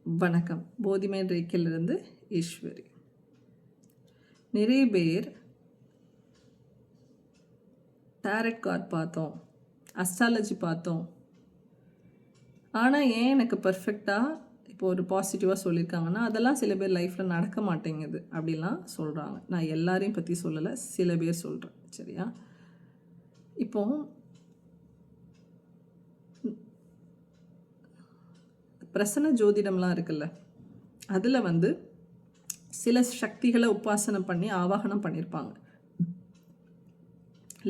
வணக்கம். போதிமேன் ரேக்கிலிருந்து ஈஸ்வரி. நிறைய பேர் டாரட் கார்ட் பார்த்தோம், அஸ்ட்ராலஜி பார்த்தோம், ஆனால் ஏன் எனக்கு பர்ஃபெக்டாக இப்போ ஒரு பாசிட்டிவாக சொல்லியிருக்காங்கன்னா அதெல்லாம் சில பேர் லைஃப்பில் நடக்க மாட்டேங்குது அப்படிலாம் சொல்கிறாங்க. நான் எல்லாரையும் பற்றி சொல்லலை, சில பேர் சொல்கிறேன். சரியா? இப்போ பிரசன்ன ஜோதிடம்லாம் இருக்குல்ல, அதில் சில சக்திகளை உபாசனை பண்ணி ஆவாகனம் பண்ணியிருப்பாங்க.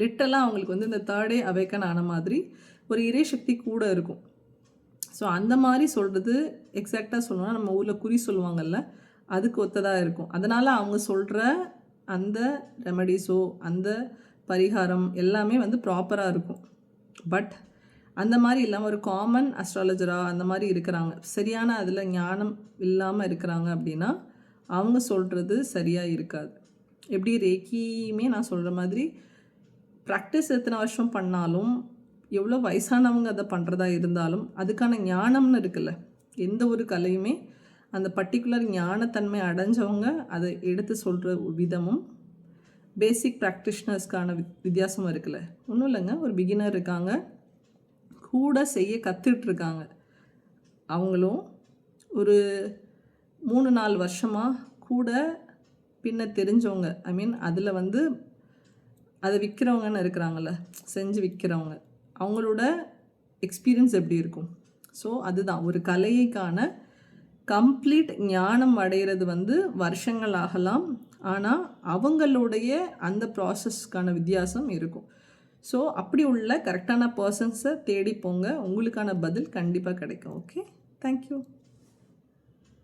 லிட்டலாக அவங்களுக்கு இந்த தேர்டே அவேக்கன் ஆன மாதிரி ஒரு இறை சக்தி கூட இருக்கும். ஸோ அந்த மாதிரி சொல்கிறது எக்ஸாக்டாக சொல்லணும்னா நம்ம ஊரில் குறி சொல்லுவாங்கள்ல, அதுக்கு ஒத்ததாக இருக்கும். அதனால் அவங்க சொல்கிற அந்த ரெமடிஸோ அந்த பரிகாரம் எல்லாமே ப்ராப்பராக இருக்கும். பட் அந்த மாதிரி இல்லாமல் ஒரு காமன் அஸ்ட்ராலஜராக அந்த மாதிரி இருக்கிறாங்க, சரியான அதில் ஞானம் இல்லாமல் இருக்கிறாங்க அப்படின்னா அவங்க சொல்கிறது சரியாக இருக்காது. எப்படி ரேக்கியுமே நான் சொல்கிற மாதிரி ப்ராக்டிஸ் எத்தனை வருஷம் பண்ணாலும், எவ்வளோ வயசானவங்க அதை பண்ணுறதா இருந்தாலும் அதுக்கான ஞானம்னு இருக்குல்ல, எந்த ஒரு கலையுமே அந்த பர்டிகுலர் ஞானத்தன்மை அடைஞ்சவங்க அதை எடுத்து சொல்கிற விதமும் பேசிக் ப்ராக்டிஷ்னர்ஸ்க்கான வித்தியாசம் இருக்குல்ல. ஒன்றும் இல்லைங்க, ஒரு பிகினர் இருக்காங்க, கூட செய்ய கற்றுட்ருக்காங்க. அவங்களும் ஒரு 3-4 வருஷமாக கூட பின்ன தெரிஞ்சவங்க, ஐ மீன் அதில் அதை விற்கிறவங்கன்னு இருக்கிறாங்கள்ல, செஞ்சு விற்கிறவங்க, அவங்களோட எக்ஸ்பீரியன்ஸ் எப்படி இருக்கும்? ஸோ அதுதான் ஒரு கலைக்கான கம்ப்ளீட் ஞானம் அடைகிறது வருஷங்கள் ஆகலாம், ஆனால் அவங்களுடைய அந்த ப்ராசஸ்க்கான வித்தியாசம் இருக்கும். ஸோ அப்படி உள்ள கரெக்டான பர்சன்ஸை தேடி போங்க, உங்களுக்கான பதில் கண்டிப்பாக கிடைக்கும். Okay, thank you.